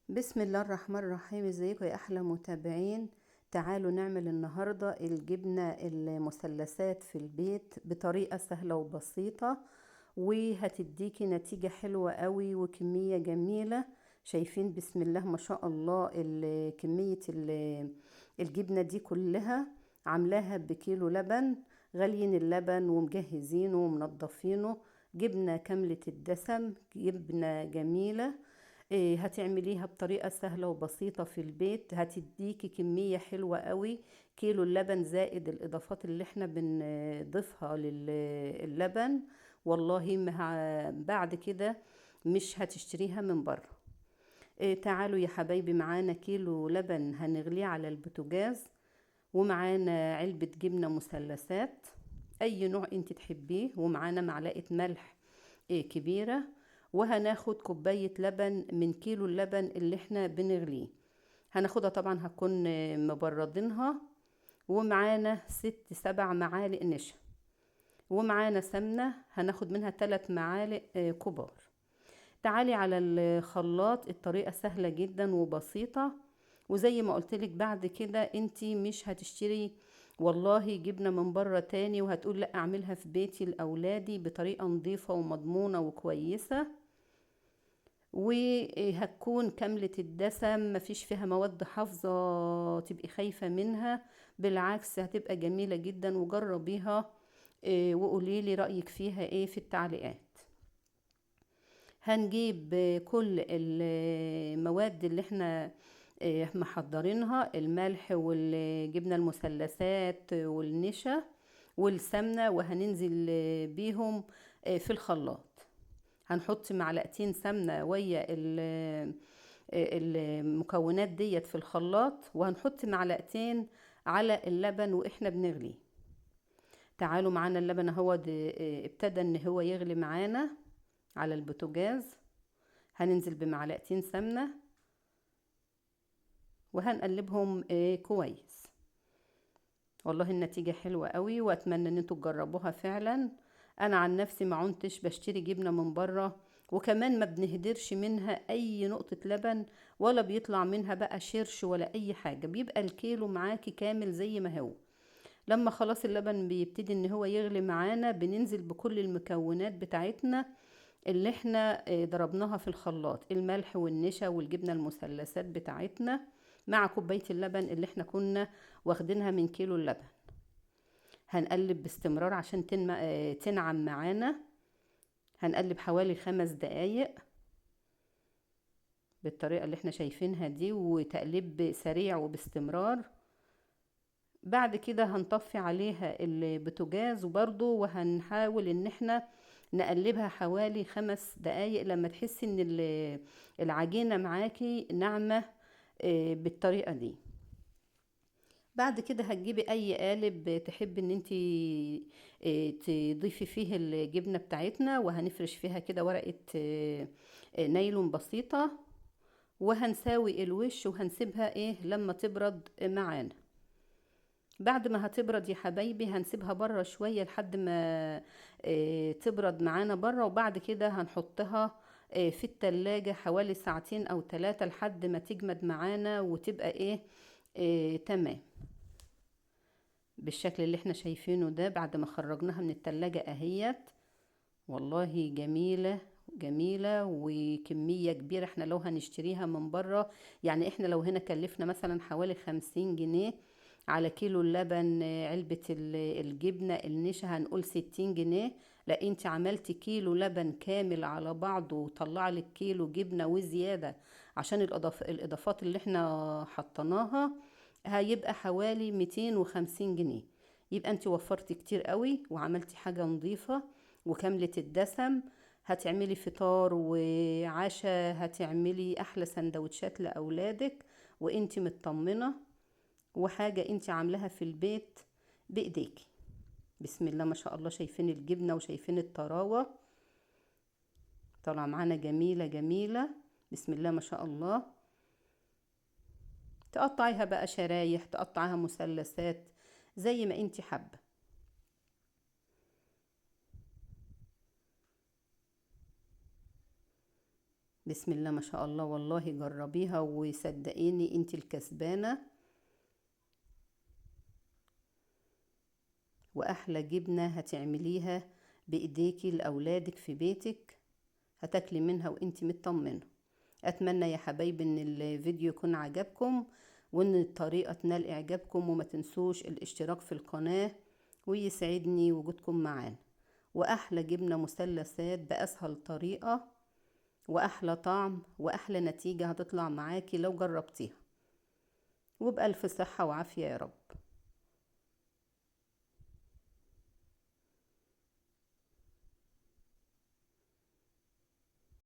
بسم الله الرحمن الرحيم. ازيكم يا احلى متابعين؟ تعالوا نعمل النهاردة الجبنة المثلثات في البيت بطريقة سهلة وبسيطة، وهتديكي نتيجة حلوة قوي وكمية جميلة. شايفين بسم الله ما شاء الله كمية الجبنة دي كلها عاملاها بكيلو لبن. غاليين اللبن ومجهزينه ومنضفينه. جبنة كاملة الدسم، جبنة جميلة. هتعمليها بطريقة سهلة وبسيطة في البيت، هتديكي كمية حلوة قوي. كيلو اللبن زائد الإضافات اللي احنا بنضيفها للبن. والله ما بعد كده مش هتشتريها من بره. تعالوا يا حبايبي، معانا كيلو لبن هنغليه على البوتاجاز، ومعانا علبة جبنة مثلثات اي نوع انت تحبيه، ومعانا معلقة ملح كبيرة. وهناخد كوباية لبن من كيلو اللبن اللي احنا بنغليه. هناخدها طبعا هكون مبردينها. ومعانا 6 7 معالق نشا. ومعانا سمنة هناخد منها 3 معالق كبار. تعالي على الخلاط، الطريقة سهلة جدا وبسيطة. وزي ما قلتلك بعد كده انتي مش هتشتري والله جبنة من بره تاني، وهتقول لا اعملها في بيتي لأولادي بطريقة نظيفة ومضمونة وكويسة، وهتكون كاملة الدسم، مفيش فيها مواد حافظة تبقي خايفة منها. بالعكس هتبقى جميلة جدا، وجربيها وقوليلي رأيك فيها ايه في التعليقات. هنجيب كل المواد اللي احنا محضرينها: الملح والجبنة المثلثات والنشا والسمنة، وهننزل بيهم في الخلاط. هنحط معلقتين سمنة ويا المكونات ديت في الخلاط، وهنحط معلقتين على اللبن واحنا بنغليه. تعالوا معانا اللبن اهو ابتدى ان هو يغلي معانا على البوتاجاز. هننزل بمعلقتين سمنة وهنقلبهم كويس. والله النتيجة حلوة قوي، واتمنى ان انتوا تجربوها فعلا. انا عن نفسي ما عنتش بشتري جبنة من بره، وكمان ما بنهدرش منها اي نقطة لبن، ولا بيطلع منها بقى شرش ولا اي حاجة، بيبقى الكيلو معاكي كامل زي ما هو. لما خلاص اللبن بيبتدي ان هو يغلي معانا، بننزل بكل المكونات بتاعتنا اللي احنا ضربناها في الخلاط: الملح والنشا والجبنة المثلثات بتاعتنا، مع كوباية اللبن اللي احنا كنا واخدينها من كيلو اللبن. هنقلب باستمرار عشان تنعم معانا. هنقلب حوالي 5 دقايق بالطريقة اللي احنا شايفينها دي، وتقليب سريع وباستمرار. بعد كده هنطفي عليها البوتاجاز وبرضه، وهنحاول ان احنا نقلبها حوالي 5 دقايق لما تحسي ان العجينة معاكي ناعمة بالطريقة دي. بعد كده هتجيبي اي قالب تحبي ان انتي تضيفي فيه الجبنة بتاعتنا، وهنفرش فيها كده ورقة نايلون بسيطة، وهنساوي الوش وهنسيبها لما تبرد معانا. بعد ما هتبرد يا حبايبي هنسيبها بره شوية لحد ما تبرد معانا بره، وبعد كده هنحطها في التلاجة حوالي ساعتين او 3 لحد ما تجمد معانا وتبقى تمام بالشكل اللي احنا شايفينه ده. بعد ما خرجناها من التلاجة اهيت، والله جميلة جميلة وكمية كبيرة. احنا لو هنشتريها من بره، يعني احنا لو هنا كلفنا مثلا حوالي 50 جنيه على كيلو اللبن، علبة الجبنة النشا هنقول 60 جنيه. لا انت عملتي كيلو لبن كامل على بعضه وطلع لك كيلو جبنة وزيادة، عشان الإضافات اللي احنا حطيناها هيبقى حوالي 250 جنيه. يبقى انت وفرتي كتير قوي وعملتي حاجة نظيفة وكاملة الدسم. هتعملي فطار وعشاء، هتعملي احلى سندوتشات لأولادك وانت مطمنة، وحاجة انت عاملاها في البيت بايديكي. بسم الله ما شاء الله، شايفين الجبنة وشايفين الطراوة طالعة معانا جميلة جميلة. بسم الله ما شاء الله. تقطعيها بقى شرايح، تقطعيها مثلثات زي ما انت حابة. بسم الله ما شاء الله، والله جربيها وصدقيني انت الكسبانة. واحلى جبنة هتعمليها بايديكي لاولادك في بيتك، هتاكلي منها وانت مطمنة. اتمنى يا حبايبي ان الفيديو يكون عجبكم، وان الطريقة تنال اعجابكم، وما تنسوش الاشتراك في القناة، ويسعدني وجودكم معانا. واحلى جبنة مثلثات باسهل طريقة، واحلى طعم واحلى نتيجة هتطلع معاكي لو جربتيها. وبألف صحة وعافية يا رب.